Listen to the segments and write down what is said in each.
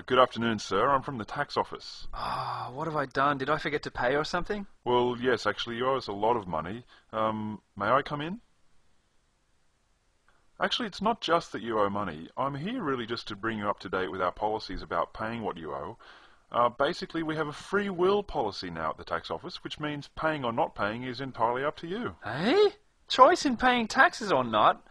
Good afternoon, sir. I'm from the tax office. Oh, what have I done? Did I forget to pay or something? Well, yes, actually, you owe us a lot of money. May I come in? Actually, it's not just that you owe money. I'm here really just to bring you up to date with our policies about paying what you owe. Basically, we have a free will policy now at the tax office, which means paying or not paying is entirely up to you. Eh? Choice in paying taxes or not?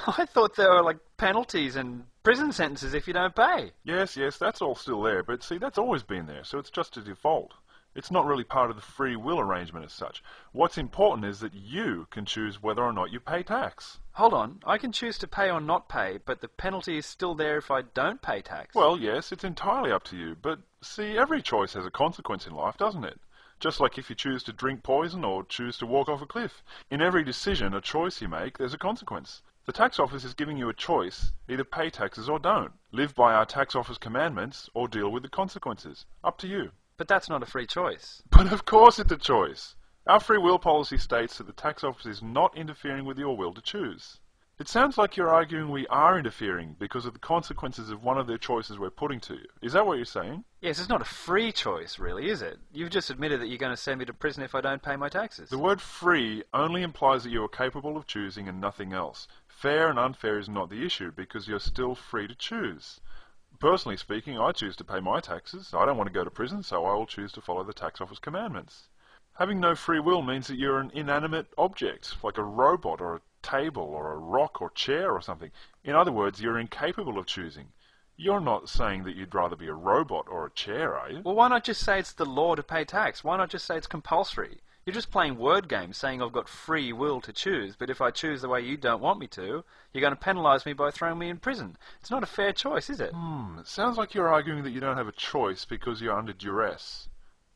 I thought there were, like, penalties and prison sentences if you don't pay. Yes, that's all still there, but see, that's always been there, so it's just a default. It's not really part of the free will arrangement as such. What's important is that you can choose whether or not you pay tax. Hold on, I can choose to pay or not pay, but the penalty is still there if I don't pay tax. Well, yes, it's entirely up to you, but see, every choice has a consequence in life, doesn't it? Just like if you choose to drink poison or choose to walk off a cliff. In every decision, a choice you make, there's a consequence. The tax office is giving you a choice, either pay taxes or don't. Live by our tax office commandments or deal with the consequences. Up to you. But that's not a free choice. But of course it's a choice. Our free will policy states that the tax office is not interfering with your will to choose. It sounds like you're arguing we are interfering because of the consequences of one of the choices we're putting to you. Is that what you're saying? Yes, it's not a free choice, really, is it? You've just admitted that you're going to send me to prison if I don't pay my taxes. The word free only implies that you are capable of choosing and nothing else. Fair and unfair is not the issue because you're still free to choose. Personally speaking, I choose to pay my taxes. I don't want to go to prison, so I will choose to follow the tax office commandments. Having no free will means that you're an inanimate object, like a robot or a table or a rock or chair or something. In other words, you're incapable of choosing. You're not saying that you'd rather be a robot or a chair, are you? Well, why not just say it's the law to pay tax? Why not just say it's compulsory? You're just playing word games saying I've got free will to choose, but if I choose the way you don't want me to, you're going to penalise me by throwing me in prison. It's not a fair choice, is it? It sounds like you're arguing that you don't have a choice because you're under duress.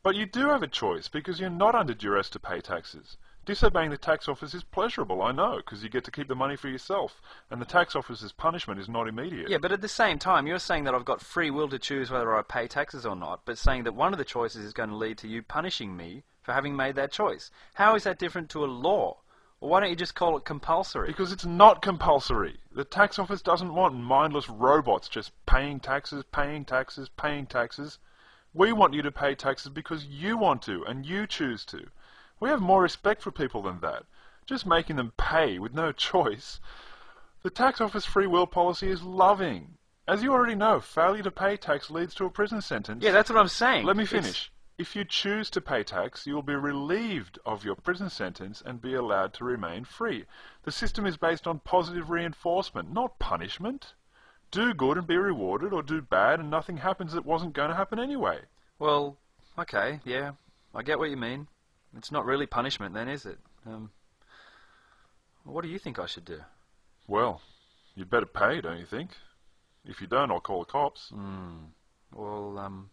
But you do have a choice because you're not under duress to pay taxes. Disobeying the tax office is pleasurable, I know, because you get to keep the money for yourself, and the tax office's punishment is not immediate. Yeah, but at the same time, you're saying that I've got free will to choose whether I pay taxes or not, but saying that one of the choices is going to lead to you punishing me for having made that choice. How is that different to a law? Or why don't you just call it compulsory? Because it's not compulsory. The tax office doesn't want mindless robots just paying taxes, paying taxes, paying taxes. We want you to pay taxes because you want to, and you choose to. We have more respect for people than that. Just making them pay with no choice. The tax office free will policy is loving. As you already know, failure to pay tax leads to a prison sentence. Yeah, that's what I'm saying. Let me finish. If you choose to pay tax, you will be relieved of your prison sentence and be allowed to remain free. The system is based on positive reinforcement, not punishment. Do good and be rewarded, or do bad and nothing happens that wasn't going to happen anyway. Well, okay, yeah, I get what you mean. It's not really punishment then, is it? What do you think I should do? Well, you'd better pay, don't you think? If you don't, I'll call the cops. Well,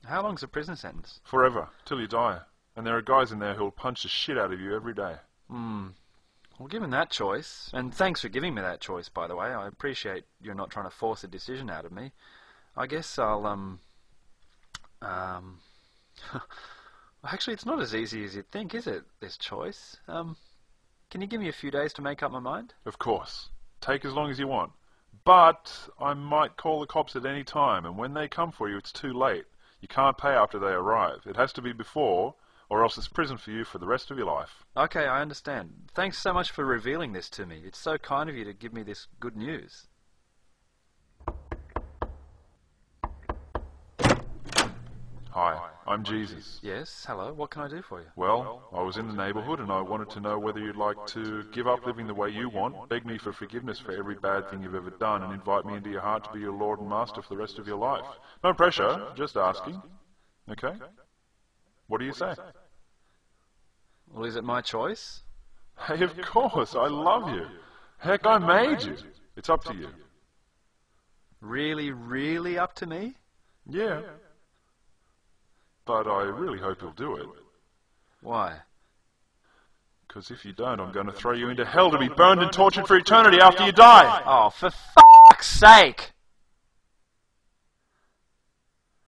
how long's a prison sentence? Forever, till you die. And there are guys in there who'll punch the shit out of you every day. Well, given that choice, and thanks for giving me that choice, by the way, I appreciate you're not trying to force a decision out of me. I guess I'll, Actually, it's not as easy as you'd think, is it, this choice? Can you give me a few days to make up my mind? Of course. Take as long as you want. But I might call the cops at any time, and when they come for you, it's too late. You can't pay after they arrive. It has to be before, or else it's prison for you for the rest of your life. Okay, I understand. Thanks so much for revealing this to me. It's so kind of you to give me this good news. Hi, I'm Jesus. Yes, hello. What can I do for you? Well, I was in the neighbourhood and I wanted to know whether you'd like to give up living the way you want, beg me for forgiveness for every bad thing you've ever done, and invite me into your heart to be your Lord and Master for the rest of your life. No pressure, just asking. Okay? What do you say? Well, is it my choice? Hey, of course, I love you. Heck, I made you. It's up to you. Really, really up to me? Yeah. But I really hope you'll do it. Why? Because if you don't, I'm going to throw you into hell to be burned and tortured for eternity after you die. Oh, for fuck's sake!